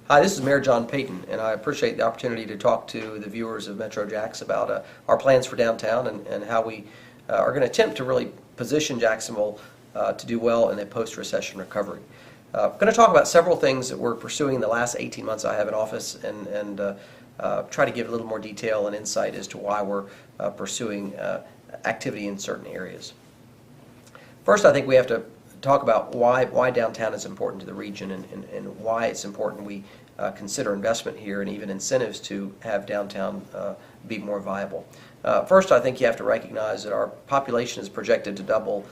Hi, this is Mayor John Peyton, and I appreciate the opportunity to talk to the viewers of Metro Jacks about our plans for downtown and how we are going to attempt to really position Jacksonville to do well in a post-recession recovery. I'm going to talk about several things that we're pursuing in the last 18 months I have in office and try to give a little more detail and insight as to why we're pursuing activity in certain areas. First, I think we have to talk about why downtown is important to the region and why it's important we consider investment here and even incentives to have downtown be more viable. First, I think you have to recognize that our population is projected to double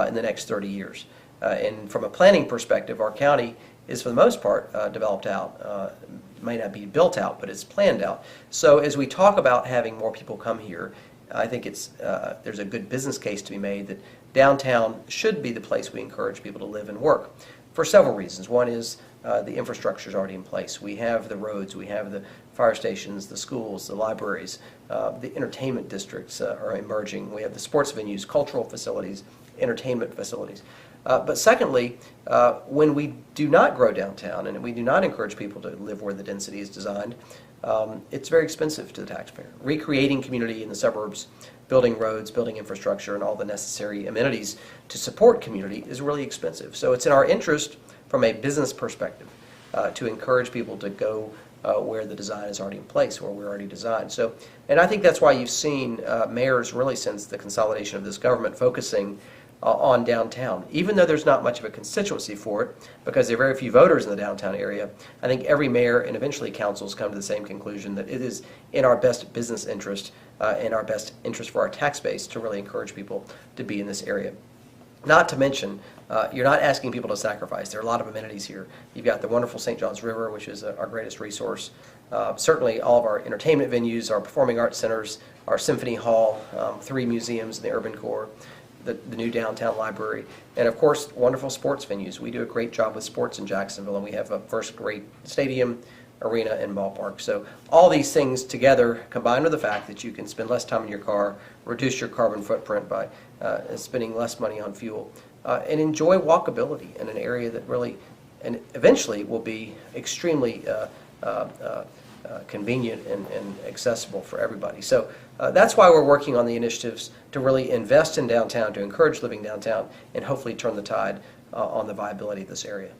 in the next 30 years. And from a planning perspective, our county is for the most part developed out. May not be built out, but it's planned out. So as we talk about having more people come here, I think there's a good business case to be made that downtown should be the place we encourage people to live and work for several reasons. One is the infrastructure is already in place. We have the roads, we have the fire stations, the schools, the libraries, the entertainment districts are emerging. We have the sports venues, cultural facilities, entertainment facilities. But secondly, when we do not grow downtown and we do not encourage people to live where the density is designed, it's very expensive to the taxpayer. Recreating community in the suburbs, building roads, building infrastructure, and all the necessary amenities to support community is really expensive. So it's in our interest from a business perspective to encourage people to go where the design is already in place, where we're already designed. So, and I think that's why you've seen mayors really since the consolidation of this government focusing on downtown. Even though there's not much of a constituency for it, because there are very few voters in the downtown area, I think every mayor and eventually councils come to the same conclusion that it is in our best business interest and our best interest for our tax base to really encourage people to be in this area. Not to mention, you're not asking people to sacrifice. There are a lot of amenities here. You've got the wonderful St. Johns River, which is our greatest resource. Certainly all of our entertainment venues, our performing arts centers, our symphony hall, 3 museums in the urban core, the new downtown library, and of course wonderful sports venues. We do a great job with sports in Jacksonville, and we have a first-rate stadium, arena, and ballpark. So all these things together, combined with the fact that you can spend less time in your car, reduce your carbon footprint by spending less money on fuel, and enjoy walkability in an area that really and eventually will be extremely convenient and accessible for everybody. So that's why we're working on the initiatives to really invest in downtown, to encourage living downtown, and hopefully turn the tide on the viability of this area.